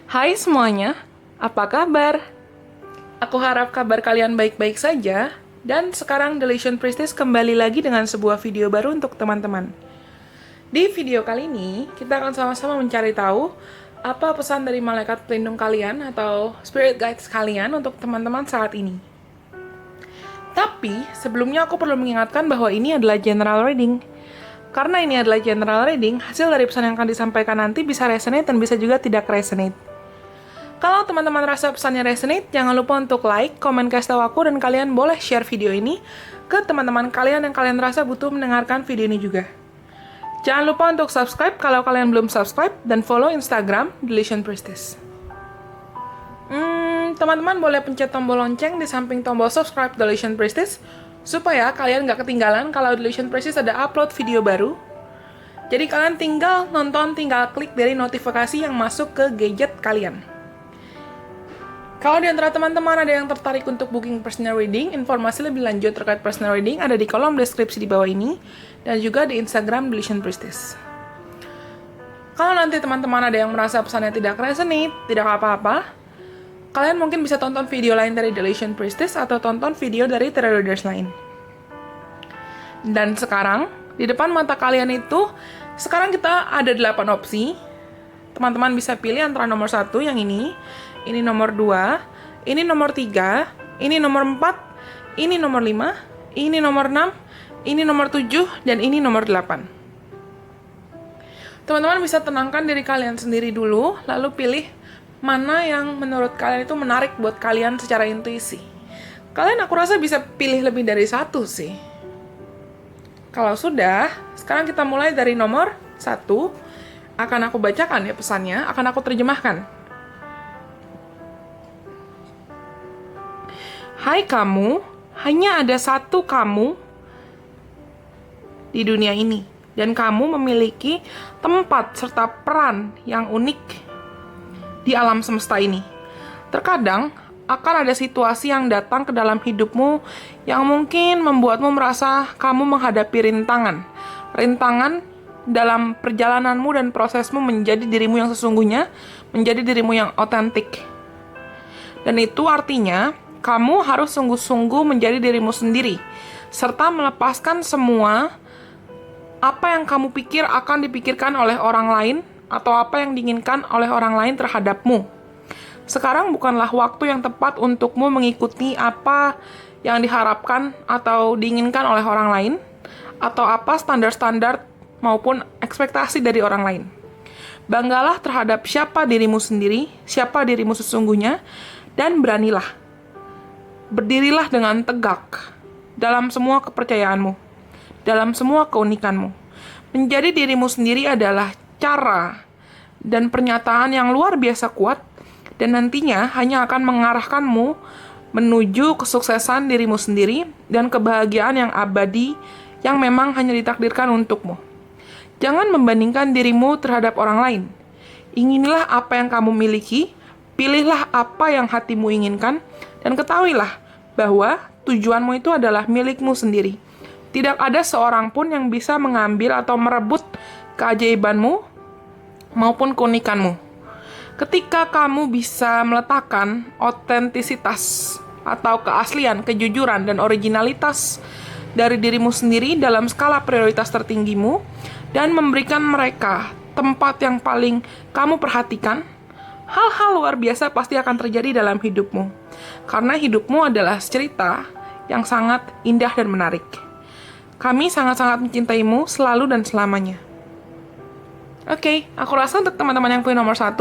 Hai semuanya, apa kabar? Aku harap kabar kalian baik-baik saja. Dan sekarang Deletion Priestess kembali lagi dengan sebuah video baru untuk teman-teman. Di video kali ini, kita akan sama-sama mencari tahu apa pesan dari malaikat pelindung kalian atau spirit guides kalian untuk teman-teman saat ini. Tapi, sebelumnya aku perlu mengingatkan bahwa ini adalah general reading. Karena ini adalah general reading, hasil dari pesan yang akan disampaikan nanti bisa resonate dan bisa juga tidak resonate. Kalau teman-teman rasa pesannya resonate, jangan lupa untuk like, komen, kasih tahu aku, dan kalian boleh share video ini ke teman-teman kalian yang kalian rasa butuh mendengarkan video ini juga. Jangan lupa untuk subscribe kalau kalian belum subscribe, dan follow Instagram Deletion Priestess. Teman-teman boleh pencet tombol lonceng di samping tombol subscribe Deletion Priestess, supaya kalian nggak ketinggalan kalau Deletion Priestess ada upload video baru. Jadi kalian tinggal nonton, tinggal klik dari notifikasi yang masuk ke gadget kalian. Kalau di antara teman-teman ada yang tertarik untuk booking personal reading, informasi lebih lanjut terkait personal reading ada di kolom deskripsi di bawah ini, dan juga di Instagram Deletion Priestess. Kalau nanti teman-teman ada yang merasa pesannya tidak resonate, tidak apa-apa, kalian mungkin bisa tonton video lain dari Deletion Priestess atau tonton video dari tarot readers lain. Dan sekarang, di depan mata kalian itu, sekarang kita ada 8 opsi. Teman-teman bisa pilih antara nomor 1 yang ini nomor 2, ini nomor 3, ini nomor 4, ini nomor 5, ini nomor 6, ini nomor 7, dan ini nomor 8. Teman-teman bisa tenangkan diri kalian sendiri dulu, lalu pilih mana yang menurut kalian itu menarik buat kalian secara intuisi. Kalian aku rasa bisa pilih lebih dari 1 sih. Kalau sudah, sekarang kita mulai dari nomor 1. Akan aku bacakan ya pesannya, akan aku terjemahkan. Hai kamu, hanya ada satu kamu di dunia ini, dan kamu memiliki tempat serta peran yang unik di alam semesta ini. Terkadang akan ada situasi yang datang ke dalam hidupmu yang mungkin membuatmu merasa kamu menghadapi rintangan dalam perjalananmu dan prosesmu menjadi dirimu yang sesungguhnya, menjadi dirimu yang otentik. Dan itu artinya kamu harus sungguh-sungguh menjadi dirimu sendiri, serta melepaskan semua apa yang kamu pikir akan dipikirkan oleh orang lain, atau apa yang diinginkan oleh orang lain terhadapmu. Sekarang bukanlah waktu yang tepat untukmu mengikuti apa yang diharapkan atau diinginkan oleh orang lain, atau apa standar-standar maupun ekspektasi dari orang lain. Banggalah terhadap siapa dirimu sendiri, siapa dirimu sesungguhnya, dan beranilah. Berdirilah dengan tegak dalam semua kepercayaanmu, dalam semua keunikanmu. Menjadi dirimu sendiri adalah cara dan pernyataan yang luar biasa kuat, dan nantinya hanya akan mengarahkanmu menuju kesuksesan dirimu sendiri dan kebahagiaan yang abadi yang memang hanya ditakdirkan untukmu. Jangan membandingkan dirimu terhadap orang lain. Inginilah apa yang kamu miliki, pilihlah apa yang hatimu inginkan, dan ketahuilah bahwa tujuanmu itu adalah milikmu sendiri. Tidak ada seorang pun yang bisa mengambil atau merebut keajaibanmu maupun keunikanmu. Ketika kamu bisa meletakkan otentisitas atau keaslian, kejujuran, dan originalitas dari dirimu sendiri dalam skala prioritas tertinggimu, dan memberikan mereka tempat yang paling kamu perhatikan, hal-hal luar biasa pasti akan terjadi dalam hidupmu. Karena hidupmu adalah cerita yang sangat indah dan menarik. Kami sangat-sangat mencintaimu selalu dan selamanya. Oke, aku rasa untuk teman-teman yang punya nomor 1,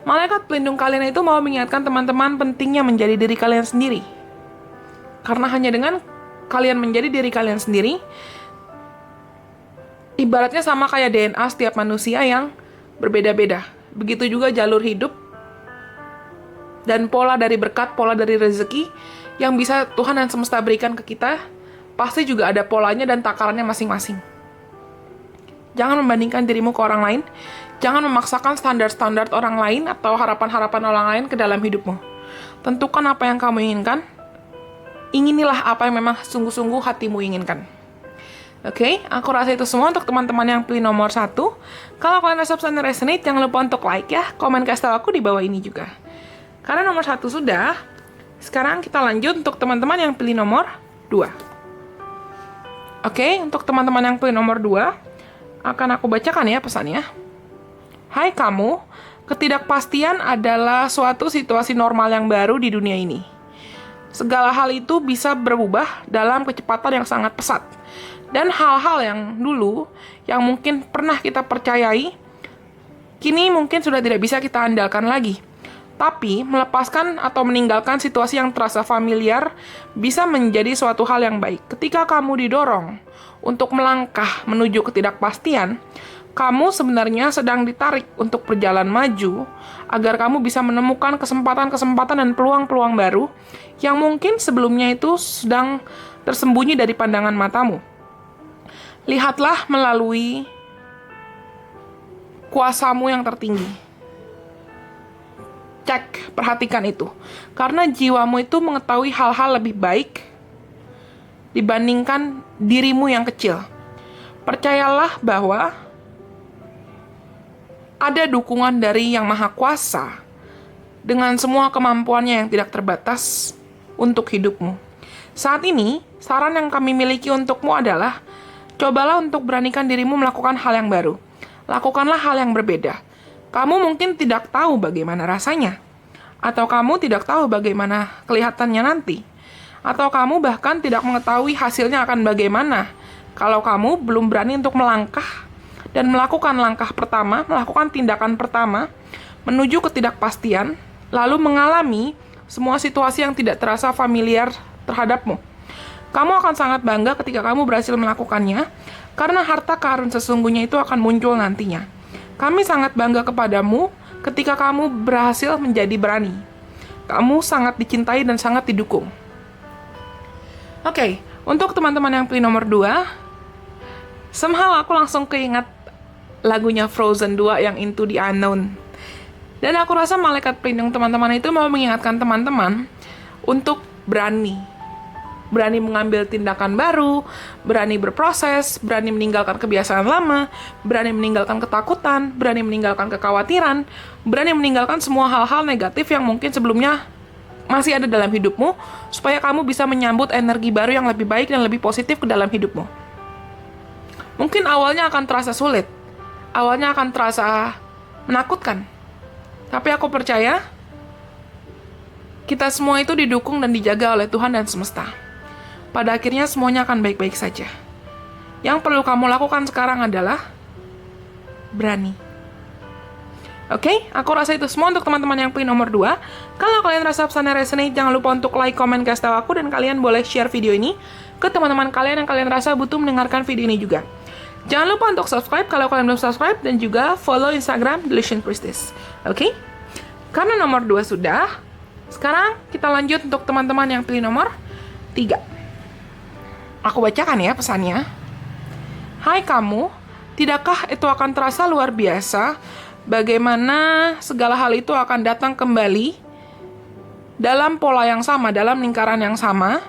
malaikat pelindung kalian itu mau mengingatkan teman-teman pentingnya menjadi diri kalian sendiri. Karena hanya dengan kalian menjadi diri kalian sendiri, ibaratnya sama kayak DNA setiap manusia yang berbeda-beda. Begitu juga jalur hidup dan pola dari berkat, pola dari rezeki yang bisa Tuhan dan semesta berikan ke kita, pasti juga ada polanya dan takarannya masing-masing. Jangan membandingkan dirimu ke orang lain, jangan memaksakan standar-standar orang lain atau harapan-harapan orang lain ke dalam hidupmu. Tentukan apa yang kamu inginkan, inginilah apa yang memang sungguh-sungguh hatimu inginkan. Oke, aku rasa itu semua untuk teman-teman yang pilih nomor 1. Kalau kalian rasa pesan resonate, jangan lupa untuk like ya. Komen kasih tahu aku di bawah ini juga. Karena nomor 1 sudah, sekarang kita lanjut untuk teman-teman yang pilih nomor 2. Oke, untuk teman-teman yang pilih nomor 2, akan aku bacakan ya pesannya. Hai kamu, ketidakpastian adalah suatu situasi normal yang baru di dunia ini. Segala hal itu bisa berubah dalam kecepatan yang sangat pesat. Dan hal-hal yang dulu, yang mungkin pernah kita percayai, kini mungkin sudah tidak bisa kita andalkan lagi. Tapi, melepaskan atau meninggalkan situasi yang terasa familiar bisa menjadi suatu hal yang baik. Ketika kamu didorong untuk melangkah menuju ketidakpastian, kamu sebenarnya sedang ditarik untuk berjalan maju agar kamu bisa menemukan kesempatan-kesempatan dan peluang-peluang baru yang mungkin sebelumnya itu sedang tersembunyi dari pandangan matamu. Lihatlah melalui kuasamu yang tertinggi. Cek, perhatikan itu. Karena jiwamu itu mengetahui hal-hal lebih baik dibandingkan dirimu yang kecil. Percayalah bahwa ada dukungan dari Yang Maha Kuasa dengan semua kemampuannya yang tidak terbatas untuk hidupmu. Saat ini, saran yang kami miliki untukmu adalah cobalah untuk beranikan dirimu melakukan hal yang baru. Lakukanlah hal yang berbeda. Kamu mungkin tidak tahu bagaimana rasanya. Atau kamu tidak tahu bagaimana kelihatannya nanti. Atau kamu bahkan tidak mengetahui hasilnya akan bagaimana kalau kamu belum berani untuk melangkah dan melakukan langkah pertama, melakukan tindakan pertama menuju ketidakpastian, lalu mengalami semua situasi yang tidak terasa familiar terhadapmu. Kamu akan sangat bangga ketika kamu berhasil melakukannya, karena harta karun sesungguhnya itu akan muncul nantinya. Kami sangat bangga kepadamu ketika kamu berhasil menjadi berani. Kamu sangat dicintai dan sangat didukung. Oke, untuk teman-teman yang pilih nomor 2, somehow aku langsung keingat lagunya Frozen 2 yang Into the Unknown. Dan aku rasa malaikat pelindung teman-teman itu mau mengingatkan teman-teman untuk berani mengambil tindakan baru, berani berproses, berani meninggalkan kebiasaan lama, berani meninggalkan ketakutan, berani meninggalkan kekhawatiran, berani meninggalkan semua hal-hal negatif yang mungkin sebelumnya masih ada dalam hidupmu, supaya kamu bisa menyambut energi baru yang lebih baik dan lebih positif ke dalam hidupmu. Mungkin awalnya akan terasa sulit, awalnya akan terasa menakutkan, tapi aku percaya kita semua itu didukung dan dijaga oleh Tuhan dan semesta. Pada akhirnya semuanya akan baik-baik saja. Yang perlu kamu lakukan sekarang adalah berani. Oke, aku rasa itu semua untuk teman-teman yang pilih nomor 2. Kalau kalian rasa pesannya resonate, jangan lupa untuk like, komen, kasih tahu aku, dan kalian boleh share video ini ke teman-teman kalian yang kalian rasa butuh mendengarkan video ini juga. Jangan lupa untuk subscribe kalau kalian belum subscribe, dan juga follow Instagram Delusion Priestess. Oke? Karena nomor 2 sudah, sekarang kita lanjut untuk teman-teman yang pilih nomor 3. Aku bacakan ya pesannya. Hai kamu, tidakkah itu akan terasa luar biasa bagaimana segala hal itu akan datang kembali dalam pola yang sama, dalam lingkaran yang sama,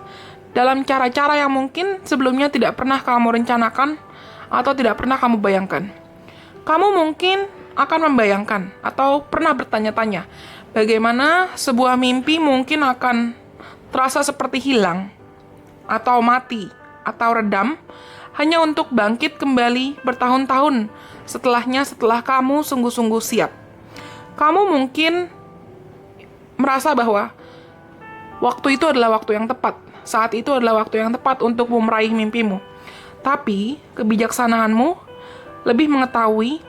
dalam cara-cara yang mungkin sebelumnya tidak pernah kamu rencanakan atau tidak pernah kamu bayangkan. Kamu mungkin akan membayangkan atau pernah bertanya-tanya bagaimana sebuah mimpi mungkin akan terasa seperti hilang atau mati atau redam, hanya untuk bangkit kembali bertahun-tahun setelah kamu sungguh-sungguh siap. Kamu mungkin merasa bahwa waktu itu adalah waktu yang tepat, saat itu adalah waktu yang tepat untuk meraih mimpimu. Tapi, kebijaksanaanmu lebih mengetahui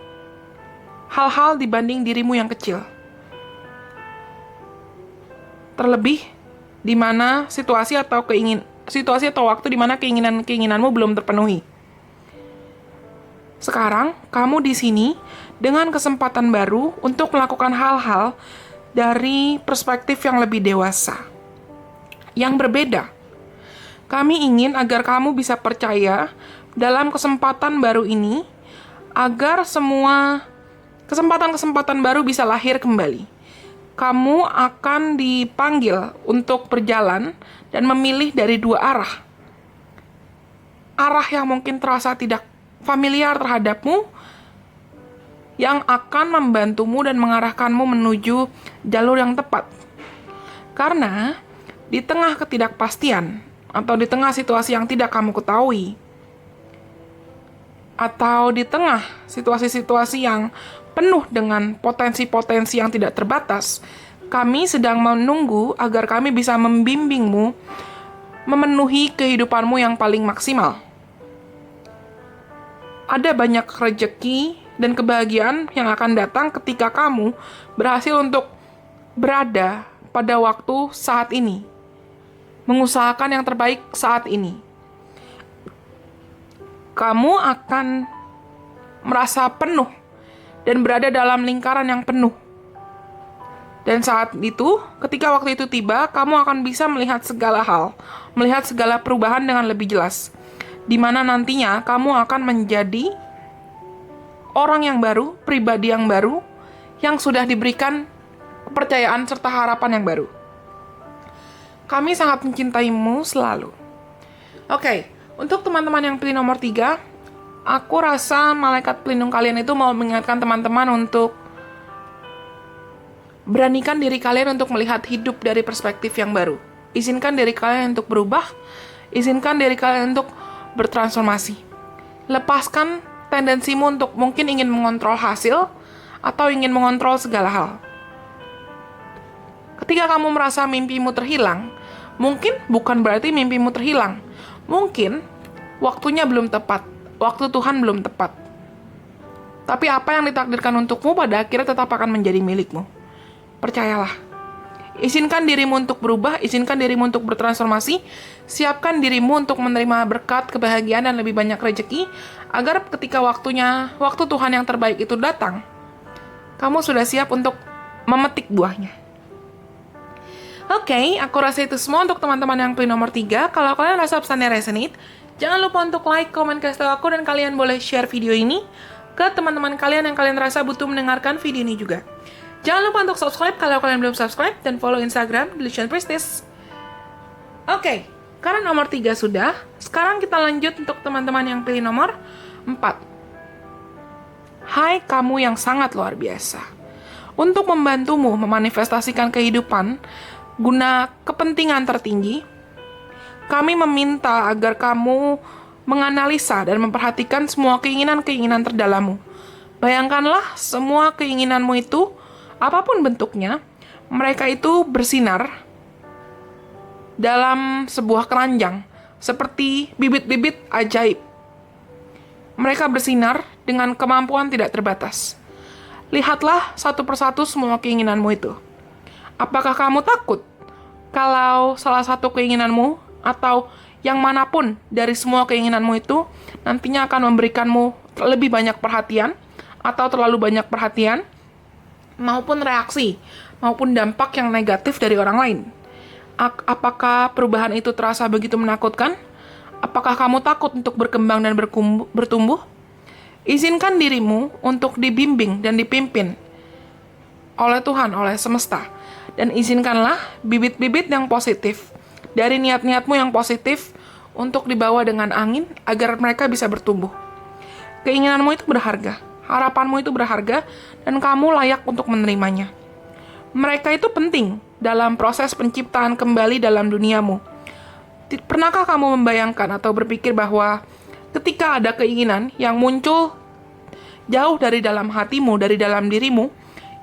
hal-hal dibanding dirimu yang kecil. Terlebih, di mana situasi atau waktu di mana keinginanmu belum terpenuhi. Sekarang, kamu di sini dengan kesempatan baru untuk melakukan hal-hal dari perspektif yang lebih dewasa, yang berbeda. Kami ingin agar kamu bisa percaya dalam kesempatan baru ini, agar semua kesempatan-kesempatan baru bisa lahir kembali. Kamu akan dipanggil untuk berjalan dan memilih dari 2 arah. arah yang mungkin terasa tidak familiar terhadapmu, yang akan membantumu dan mengarahkanmu menuju jalur yang tepat. Karena di tengah ketidakpastian, atau di tengah situasi yang tidak kamu ketahui, atau di tengah situasi-situasi yang penuh dengan potensi-potensi yang tidak terbatas, kami sedang menunggu agar kami bisa membimbingmu memenuhi kehidupanmu yang paling maksimal. Ada banyak rezeki dan kebahagiaan yang akan datang ketika kamu berhasil untuk berada pada waktu saat ini, mengusahakan yang terbaik saat ini. Kamu akan merasa penuh dan berada dalam lingkaran yang penuh. Dan saat itu, ketika waktu itu tiba, kamu akan bisa melihat segala hal, melihat segala perubahan dengan lebih jelas. Di mana nantinya kamu akan menjadi orang yang baru, pribadi yang baru, yang sudah diberikan kepercayaan serta harapan yang baru. Kami sangat mencintaimu selalu. Oke, untuk teman-teman yang pilih nomor 3, aku rasa malaikat pelindung kalian itu mau mengingatkan teman-teman untuk beranikan diri kalian untuk melihat hidup dari perspektif yang baru. Izinkan diri kalian untuk berubah, izinkan diri kalian untuk bertransformasi. Lepaskan tendensimu untuk mungkin ingin mengontrol hasil atau ingin mengontrol segala hal. Ketika kamu merasa mimpimu terhilang, mungkin bukan berarti mimpimu terhilang. Mungkin waktunya belum tepat, waktu Tuhan belum tepat. Tapi apa yang ditakdirkan untukmu pada akhirnya tetap akan menjadi milikmu. Percayalah. Izinkan dirimu untuk berubah, izinkan dirimu untuk bertransformasi, siapkan dirimu untuk menerima berkat, kebahagiaan, dan lebih banyak rezeki, agar ketika waktu Tuhan yang terbaik itu datang, kamu sudah siap untuk memetik buahnya. Oke, aku rasa itu semua untuk teman-teman yang pilih nomor 3. Kalau kalian rasa pesannya resonate, jangan lupa untuk like, komen, kasih tahu aku, dan kalian boleh share video ini ke teman-teman kalian yang kalian rasa butuh mendengarkan video ini juga. Jangan lupa untuk subscribe kalau kalian belum subscribe, dan follow Instagram Delusion Priestess. Oke, karena nomor 3 sudah, sekarang kita lanjut untuk teman-teman yang pilih nomor 4. Hai kamu yang sangat luar biasa. Untuk membantumu memanifestasikan kehidupan guna kepentingan tertinggi, kami meminta agar kamu menganalisa dan memperhatikan semua keinginan-keinginan terdalammu. Bayangkanlah semua keinginanmu itu, apapun bentuknya, mereka itu bersinar dalam sebuah keranjang, seperti bibit-bibit ajaib. Mereka bersinar dengan kemampuan tidak terbatas. Lihatlah satu persatu semua keinginanmu itu. Apakah kamu takut kalau salah satu keinginanmu atau yang manapun dari semua keinginanmu itu nantinya akan memberikanmu lebih banyak perhatian atau terlalu banyak perhatian, maupun reaksi, maupun dampak yang negatif dari orang lain? Apakah perubahan itu terasa begitu menakutkan? Apakah kamu takut untuk berkembang dan bertumbuh? Izinkan dirimu untuk dibimbing dan dipimpin oleh Tuhan, oleh semesta. Dan izinkanlah bibit-bibit yang positif dari niat-niatmu yang positif untuk dibawa dengan angin agar mereka bisa bertumbuh. Keinginanmu itu berharga, harapanmu itu berharga, dan kamu layak untuk menerimanya. Mereka itu penting dalam proses penciptaan kembali dalam duniamu. Pernahkah kamu membayangkan atau berpikir bahwa ketika ada keinginan yang muncul jauh dari dalam hatimu, dari dalam dirimu,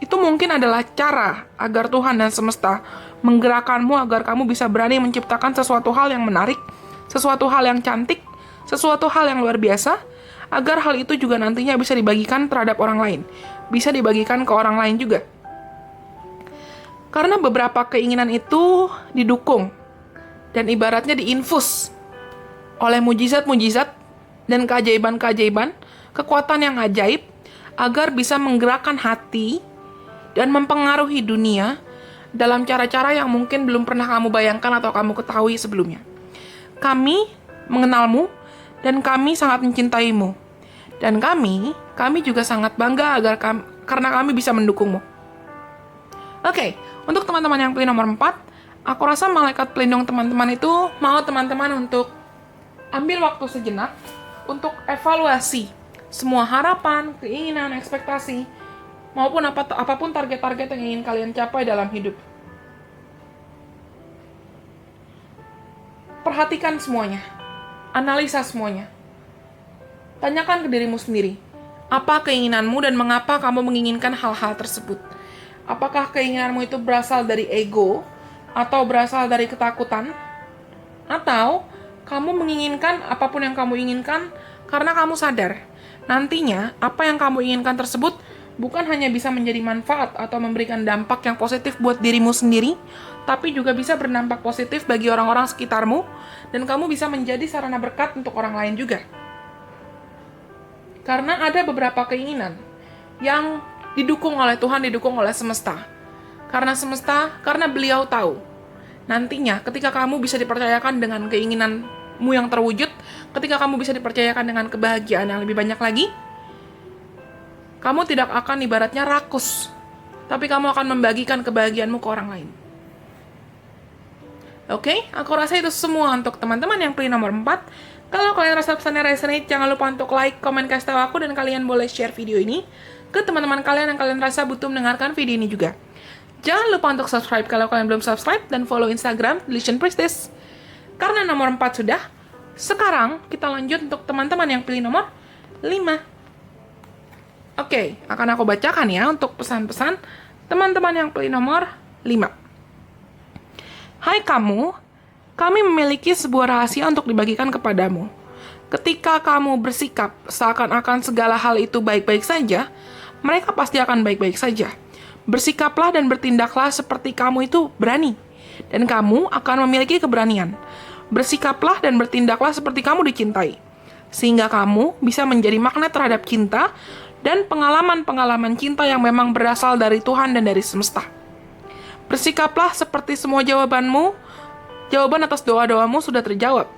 itu mungkin adalah cara agar Tuhan dan semesta menggerakkanmu agar kamu bisa berani menciptakan sesuatu hal yang menarik, sesuatu hal yang cantik, sesuatu hal yang luar biasa, agar hal itu juga nantinya bisa dibagikan terhadap orang lain, bisa dibagikan ke orang lain juga. Karena beberapa keinginan itu didukung dan ibaratnya diinfus oleh mujizat-mujizat dan keajaiban-keajaiban, kekuatan yang ajaib, agar bisa menggerakkan hati dan mempengaruhi dunia dalam cara-cara yang mungkin belum pernah kamu bayangkan atau kamu ketahui sebelumnya. Kami mengenalmu dan kami sangat mencintaimu. Dan kami juga sangat bangga karena kami bisa mendukungmu. Oke, untuk teman-teman yang pilih nomor 4, aku rasa malaikat pelindung teman-teman itu mau teman-teman untuk Ambil waktu sejenak untuk evaluasi semua harapan, keinginan, ekspektasi, maupun apapun target-target yang ingin kalian capai dalam hidup. Perhatikan semuanya, analisa semuanya. Tanyakan ke dirimu sendiri, apa keinginanmu dan mengapa kamu menginginkan hal-hal tersebut? Apakah keinginanmu itu berasal dari ego, atau berasal dari ketakutan? Atau kamu menginginkan apapun yang kamu inginkan karena kamu sadar nantinya apa yang kamu inginkan tersebut bukan hanya bisa menjadi manfaat atau memberikan dampak yang positif buat dirimu sendiri, tapi juga bisa berdampak positif bagi orang-orang sekitarmu, dan kamu bisa menjadi sarana berkat untuk orang lain juga. Karena ada beberapa keinginan yang didukung oleh Tuhan, didukung oleh semesta. Karena beliau tahu nantinya ketika kamu bisa dipercayakan dengan keinginanmu yang terwujud, ketika kamu bisa dipercayakan dengan kebahagiaan yang lebih banyak lagi, kamu tidak akan ibaratnya rakus, tapi kamu akan membagikan kebahagiaanmu ke orang lain. Oke, aku rasa itu semua untuk teman-teman yang pilih nomor 4. Kalau kalian rasa pesannya resonate, jangan lupa untuk like, komen, kasih tahu aku, dan kalian boleh share video ini ke teman-teman kalian yang kalian rasa butuh mendengarkan video ini juga. Jangan lupa untuk subscribe kalau kalian belum subscribe, dan follow Instagram Delusion Priestess. Karena nomor 4 sudah, sekarang kita lanjut untuk teman-teman yang pilih nomor 5. Oke, akan aku bacakan ya untuk pesan-pesan teman-teman yang pilih nomor 5. Hai kamu, kami memiliki sebuah rahasia untuk dibagikan kepadamu. Ketika kamu bersikap seakan-akan segala hal itu baik-baik saja, mereka pasti akan baik-baik saja. Bersikaplah dan bertindaklah seperti kamu itu berani, dan kamu akan memiliki keberanian. Bersikaplah dan bertindaklah seperti kamu dicintai, sehingga kamu bisa menjadi magnet terhadap cinta dan pengalaman-pengalaman cinta yang memang berasal dari Tuhan dan dari semesta. Bersikaplah seperti semua jawaban atas doa-doamu sudah terjawab.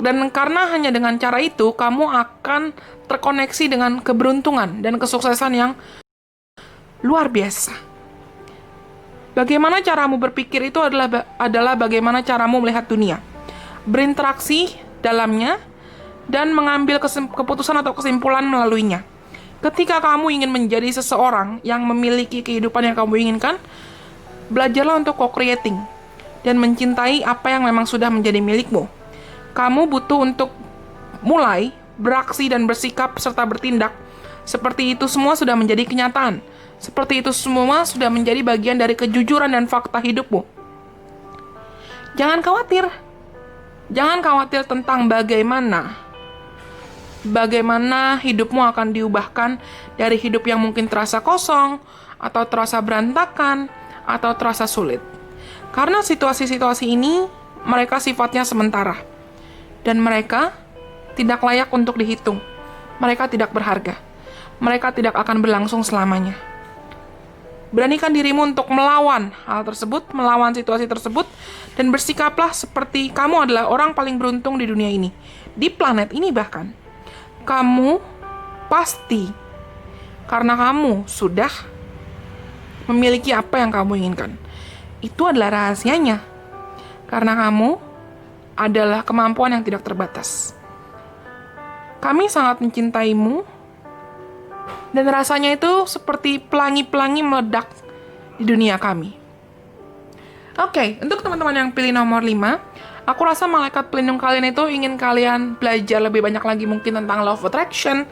Dan karena hanya dengan cara itu, kamu akan terkoneksi dengan keberuntungan dan kesuksesan yang luar biasa. Bagaimana caramu berpikir itu adalah bagaimana caramu melihat dunia, berinteraksi dalamnya, dan mengambil keputusan atau kesimpulan melaluinya. Ketika kamu ingin menjadi seseorang yang memiliki kehidupan yang kamu inginkan, belajarlah untuk co-creating dan mencintai apa yang memang sudah menjadi milikmu. Kamu butuh untuk mulai beraksi dan bersikap serta bertindak seperti itu semua sudah menjadi kenyataan. Seperti itu semua sudah menjadi bagian dari kejujuran dan fakta hidupmu. Jangan khawatir. Jangan khawatir tentang bagaimana hidupmu akan diubahkan dari hidup yang mungkin terasa kosong, atau terasa berantakan, atau terasa sulit. Karena situasi-situasi ini, mereka sifatnya sementara. Dan mereka tidak layak untuk dihitung. Mereka tidak berharga. Mereka tidak akan berlangsung selamanya. Beranikan dirimu untuk melawan hal tersebut, melawan situasi tersebut, dan bersikaplah seperti kamu adalah orang paling beruntung di dunia ini. Di planet ini bahkan. Kamu pasti, karena kamu sudah memiliki apa yang kamu inginkan. Itu adalah rahasianya. Karena kamu adalah kemampuan yang tidak terbatas. Kami sangat mencintaimu, dan rasanya itu seperti pelangi-pelangi meledak di dunia kami. Oke, untuk teman-teman yang pilih nomor 5, aku rasa malaikat pelindung kalian itu ingin kalian belajar lebih banyak lagi mungkin tentang law of attraction,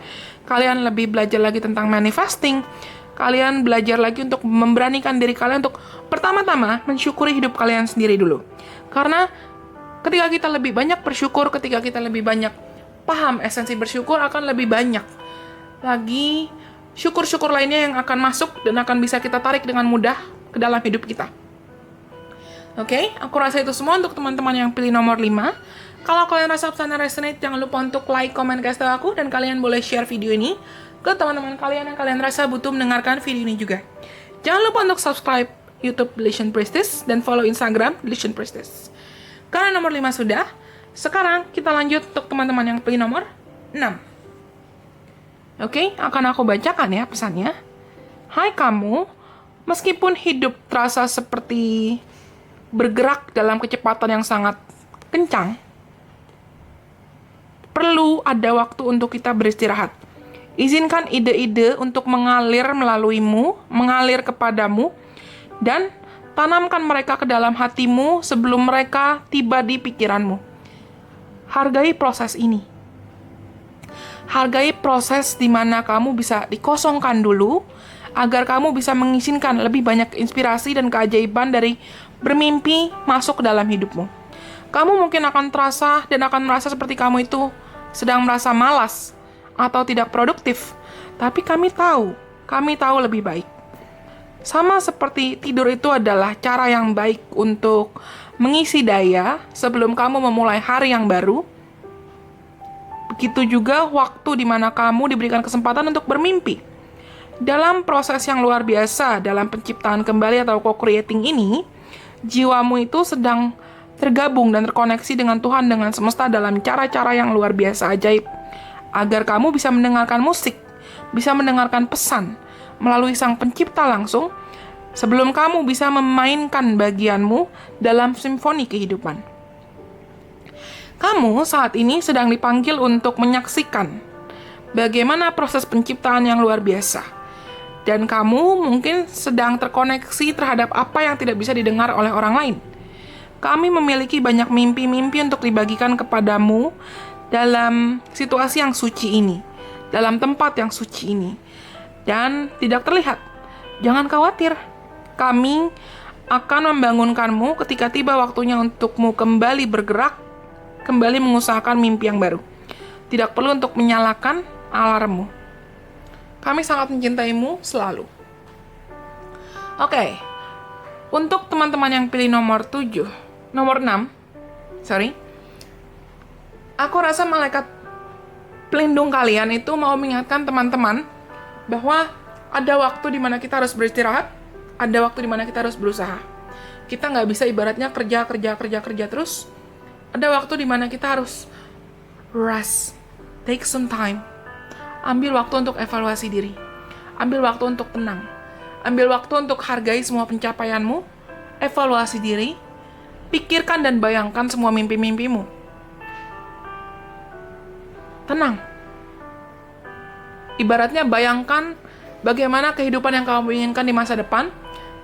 kalian lebih belajar lagi tentang manifesting, kalian belajar lagi untuk memberanikan diri kalian untuk pertama-tama mensyukuri hidup kalian sendiri dulu. Karena ketika kita lebih banyak bersyukur, ketika kita lebih banyak paham esensi bersyukur, akan lebih banyak lagi syukur-syukur lainnya yang akan masuk dan akan bisa kita tarik dengan mudah ke dalam hidup kita. Oke, aku rasa itu semua untuk teman-teman yang pilih nomor 5. Kalau kalian rasa pesannya resonate, jangan lupa untuk like, komen, kasih tahu aku, dan kalian boleh share video ini ke teman-teman kalian yang kalian rasa butuh mendengarkan video ini juga. Jangan lupa untuk subscribe YouTube Delusion Priestess dan follow Instagram Delusion Priestess. Karena nomor 5 sudah, sekarang kita lanjut untuk teman-teman yang pilih nomor 6. Oke, akan aku bacakan ya pesannya. Hai kamu, meskipun hidup terasa seperti bergerak dalam kecepatan yang sangat kencang, perlu ada waktu untuk kita beristirahat. Izinkan ide-ide untuk mengalir melaluimu, mengalir kepadamu, dan tanamkan mereka ke dalam hatimu sebelum mereka tiba di pikiranmu. Hargai proses ini. Hargai proses di mana kamu bisa dikosongkan dulu, agar kamu bisa mengizinkan lebih banyak inspirasi dan keajaiban dari bermimpi masuk ke dalam hidupmu. Kamu mungkin akan terasa dan akan merasa seperti kamu itu sedang merasa malas atau tidak produktif. Tapi kami tahu lebih baik. Sama seperti tidur itu adalah cara yang baik untuk mengisi daya sebelum kamu memulai hari yang baru. Begitu juga waktu di mana kamu diberikan kesempatan untuk bermimpi. Dalam proses yang luar biasa dalam penciptaan kembali atau co-creating ini, jiwamu itu sedang tergabung dan terkoneksi dengan Tuhan, dengan semesta dalam cara-cara yang luar biasa ajaib. Agar kamu bisa mendengarkan musik, bisa mendengarkan pesan melalui Sang Pencipta langsung, sebelum kamu bisa memainkan bagianmu dalam simfoni kehidupan. Kamu saat ini sedang dipanggil untuk menyaksikan bagaimana proses penciptaan yang luar biasa. Dan kamu mungkin sedang terkoneksi terhadap apa yang tidak bisa didengar oleh orang lain. Kami memiliki banyak mimpi-mimpi untuk dibagikan kepadamu dalam situasi yang suci ini, dalam tempat yang suci ini. Dan tidak terlihat. Jangan khawatir. Kami akan membangunkanmu ketika tiba waktunya untukmu kembali bergerak, kembali mengusahakan mimpi yang baru. Tidak perlu untuk menyalakan alarmmu. Kami sangat mencintaimu selalu. Oke. Untuk teman-teman yang pilih nomor 6, aku rasa malaikat pelindung kalian itu mau mengingatkan teman-teman bahwa ada waktu di mana kita harus beristirahat, ada waktu di mana kita harus berusaha. Kita nggak bisa ibaratnya kerja terus. Ada waktu di mana kita harus rest, take some time, ambil waktu untuk evaluasi diri, ambil waktu untuk tenang, ambil waktu untuk hargai semua pencapaianmu, evaluasi diri, pikirkan dan bayangkan semua mimpi-mimpimu. Tenang. Ibaratnya bayangkan bagaimana kehidupan yang kamu inginkan di masa depan,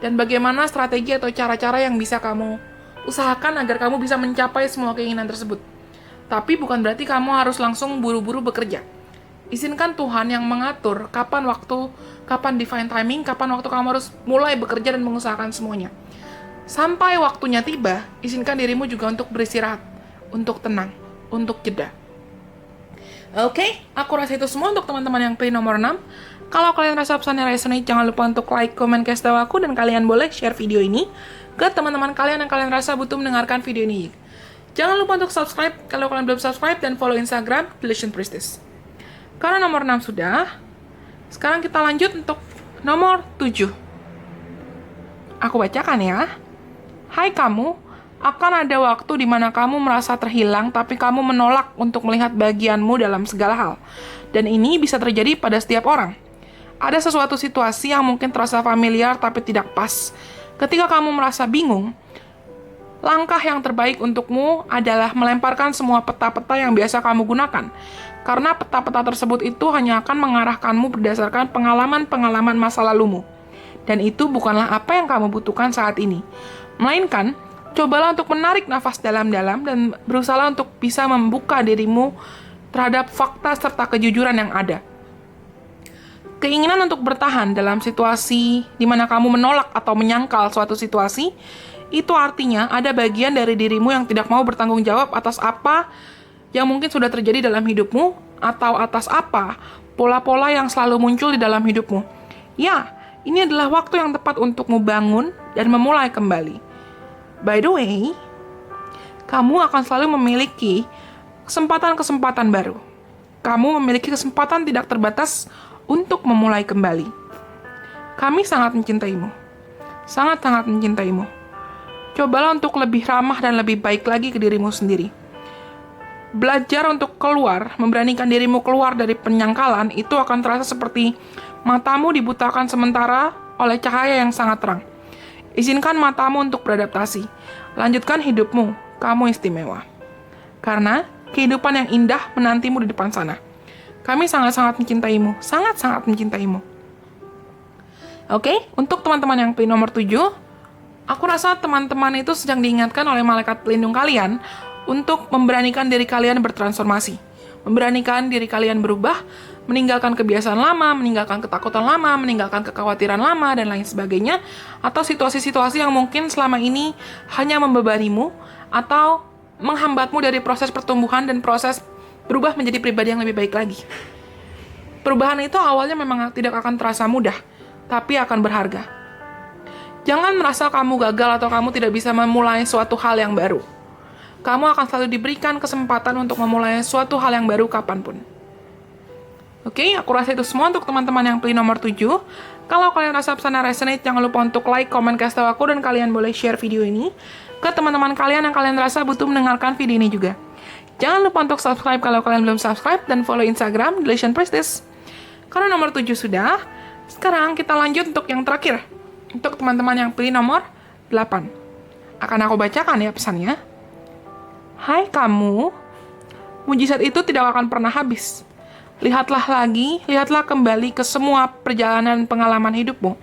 dan bagaimana strategi atau cara-cara yang bisa kamu usahakan agar kamu bisa mencapai semua keinginan tersebut. Tapi bukan berarti kamu harus langsung buru-buru bekerja. Izinkan Tuhan yang mengatur kapan waktu, kapan divine timing, kapan waktu kamu harus mulai bekerja dan mengusahakan semuanya. Sampai waktunya tiba, izinkan dirimu juga untuk beristirahat, untuk tenang, untuk jeda. Oke, aku rasa itu semua untuk teman-teman yang pilih nomor 6. Kalau kalian rasa pesannya resonate, jangan lupa untuk like, comment, kasih tahu aku, dan kalian boleh share video ini ke teman-teman kalian yang kalian rasa butuh mendengarkan video ini. Jangan lupa untuk subscribe kalau kalian belum subscribe, dan follow Instagram Delusion Priestess. Karena nomor 6 sudah, sekarang kita lanjut untuk nomor 7. Aku bacakan ya. Hai kamu, akan ada waktu di mana kamu merasa terhilang, tapi kamu menolak untuk melihat bagianmu dalam segala hal. Dan ini bisa terjadi pada setiap orang. Ada sesuatu situasi yang mungkin terasa familiar tapi tidak pas. Ketika kamu merasa bingung, langkah yang terbaik untukmu adalah melemparkan semua peta-peta yang biasa kamu gunakan. Karena peta-peta tersebut itu hanya akan mengarahkanmu berdasarkan pengalaman-pengalaman masa lalumu. Dan itu bukanlah apa yang kamu butuhkan saat ini. Melainkan, cobalah untuk menarik nafas dalam-dalam dan berusaha untuk bisa membuka dirimu terhadap fakta serta kejujuran yang ada. Keinginan untuk bertahan dalam situasi di mana kamu menolak atau menyangkal suatu situasi, itu artinya ada bagian dari dirimu yang tidak mau bertanggung jawab atas apa yang mungkin sudah terjadi dalam hidupmu, atau atas apa pola-pola yang selalu muncul di dalam hidupmu. Ya, ini adalah waktu yang tepat untukmu bangun dan memulai kembali. By the way, kamu akan selalu memiliki kesempatan-kesempatan baru. Kamu memiliki kesempatan tidak terbatas untuk memulai kembali. Kami sangat mencintaimu. Sangat-sangat mencintaimu. Cobalah untuk lebih ramah dan lebih baik lagi ke dirimu sendiri. Belajar untuk keluar, memberanikan dirimu keluar dari penyangkalan, itu akan terasa seperti matamu dibutakan sementara oleh cahaya yang sangat terang. Izinkan matamu untuk beradaptasi. Lanjutkan hidupmu, kamu istimewa. Karena kehidupan yang indah menantimu di depan sana. Kami sangat-sangat mencintaimu, sangat-sangat mencintaimu. Oke, untuk teman-teman yang pilih nomor 7, aku rasa teman-teman itu sedang diingatkan oleh malaikat pelindung kalian untuk memberanikan diri kalian bertransformasi. Memberanikan diri kalian berubah, meninggalkan kebiasaan lama, meninggalkan ketakutan lama, meninggalkan kekhawatiran lama, dan lain sebagainya, atau situasi-situasi yang mungkin selama ini hanya membebanimu, atau menghambatmu dari proses pertumbuhan dan proses berubah menjadi pribadi yang lebih baik lagi. Perubahan itu awalnya memang tidak akan terasa mudah, tapi akan berharga. Jangan merasa kamu gagal atau kamu tidak bisa memulai suatu hal yang baru. Kamu akan selalu diberikan kesempatan untuk memulai suatu hal yang baru kapanpun. Oke, aku rasa itu semua untuk teman-teman yang pilih nomor 7. Kalau kalian rasa pesannya resonate, jangan lupa untuk like, comment, kasih tahu aku, dan kalian boleh share video ini ke teman-teman kalian yang kalian rasa butuh mendengarkan video ini juga. Jangan lupa untuk subscribe kalau kalian belum subscribe, dan follow Instagram Delusion Priestess. Karena nomor 7 sudah, sekarang kita lanjut untuk yang terakhir. Untuk teman-teman yang pilih nomor 8. Akan aku bacakan ya pesannya. Hai kamu, mujizat itu tidak akan pernah habis. Lihatlah lagi, lihatlah kembali ke semua perjalanan pengalaman hidupmu.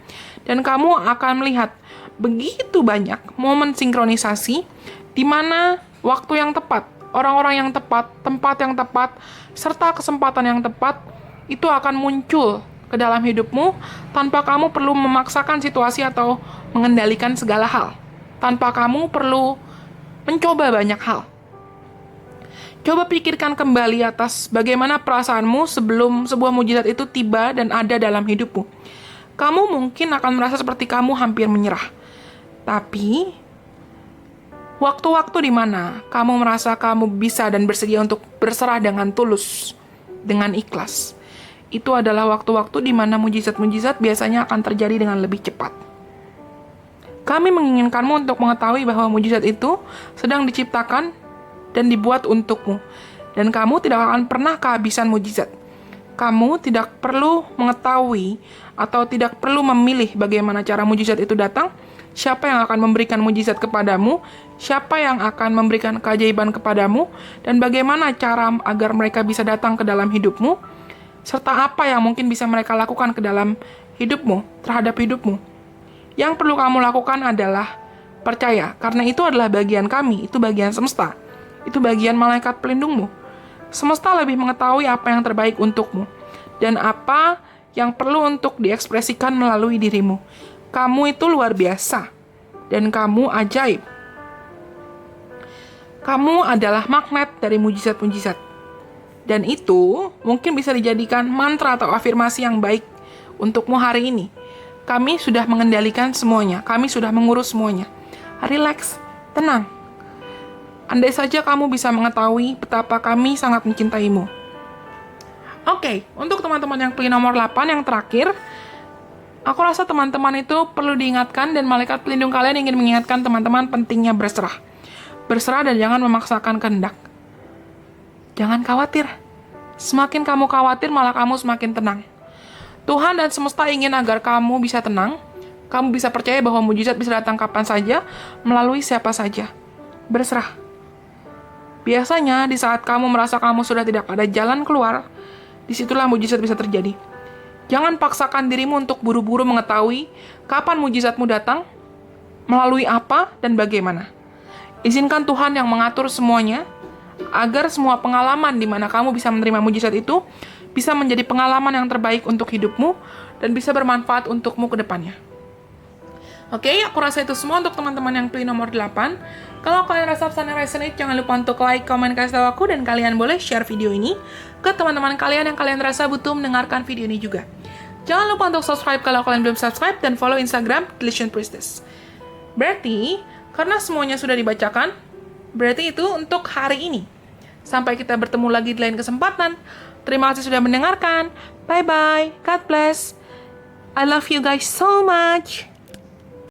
Dan kamu akan melihat begitu banyak momen sinkronisasi di mana waktu yang tepat, orang-orang yang tepat, tempat yang tepat, serta kesempatan yang tepat itu akan muncul ke dalam hidupmu tanpa kamu perlu memaksakan situasi atau mengendalikan segala hal. Tanpa kamu perlu mencoba banyak hal. Coba pikirkan kembali atas bagaimana perasaanmu sebelum sebuah mujizat itu tiba dan ada dalam hidupmu. Kamu mungkin akan merasa seperti kamu hampir menyerah. Tapi, waktu-waktu di mana kamu merasa kamu bisa dan bersedia untuk berserah dengan tulus, dengan ikhlas, itu adalah waktu-waktu di mana mujizat-mujizat biasanya akan terjadi dengan lebih cepat. Kami menginginkanmu untuk mengetahui bahwa mujizat itu sedang diciptakan dan dibuat untukmu. Dan kamu tidak akan pernah kehabisan mujizat. Kamu tidak perlu mengetahui atau tidak perlu memilih bagaimana cara mujizat itu datang, siapa yang akan memberikan mujizat kepadamu, siapa yang akan memberikan keajaiban kepadamu, dan bagaimana cara agar mereka bisa datang ke dalam hidupmu, serta apa yang mungkin bisa mereka lakukan ke dalam hidupmu, terhadap hidupmu. Yang perlu kamu lakukan adalah percaya, karena itu adalah bagian kami, itu bagian semesta. Itu bagian malaikat pelindungmu. Semesta lebih mengetahui apa yang terbaik untukmu dan apa yang perlu untuk diekspresikan melalui dirimu. Kamu itu luar biasa dan kamu ajaib. Kamu adalah magnet dari mujizat-mujizat. Dan itu mungkin bisa dijadikan mantra atau afirmasi yang baik untukmu hari ini. Kami sudah mengendalikan semuanya. Kami sudah mengurus semuanya. Relax, tenang. Andai saja kamu bisa mengetahui betapa kami sangat mencintaimu. Oke, untuk teman-teman yang pilih nomor 8 yang terakhir, aku rasa teman-teman itu perlu diingatkan dan malaikat pelindung kalian ingin mengingatkan teman-teman pentingnya berserah. Berserah dan jangan memaksakan kehendak. Jangan khawatir. Semakin kamu khawatir, malah kamu semakin tenang. Tuhan dan semesta ingin agar kamu bisa tenang, kamu bisa percaya bahwa mujizat bisa datang kapan saja, melalui siapa saja. Berserah. Biasanya, di saat kamu merasa kamu sudah tidak ada jalan keluar, disitulah mujizat bisa terjadi. Jangan paksakan dirimu untuk buru-buru mengetahui kapan mujizatmu datang, melalui apa, dan bagaimana. Izinkan Tuhan yang mengatur semuanya, agar semua pengalaman di mana kamu bisa menerima mujizat itu, bisa menjadi pengalaman yang terbaik untuk hidupmu, dan bisa bermanfaat untukmu ke depannya. Oke, aku rasa itu semua untuk teman-teman yang pilih nomor 8. Kalau kalian rasa pesannya resonate, jangan lupa untuk like, komen, kasih tahu aku, dan kalian boleh share video ini ke teman-teman kalian yang kalian rasa butuh mendengarkan video ini juga. Jangan lupa untuk subscribe kalau kalian belum subscribe, dan follow Instagram Delusion Priestess. Berarti, karena semuanya sudah dibacakan, berarti itu untuk hari ini. Sampai kita bertemu lagi di lain kesempatan. Terima kasih sudah mendengarkan. Bye-bye. God bless. I love you guys so much.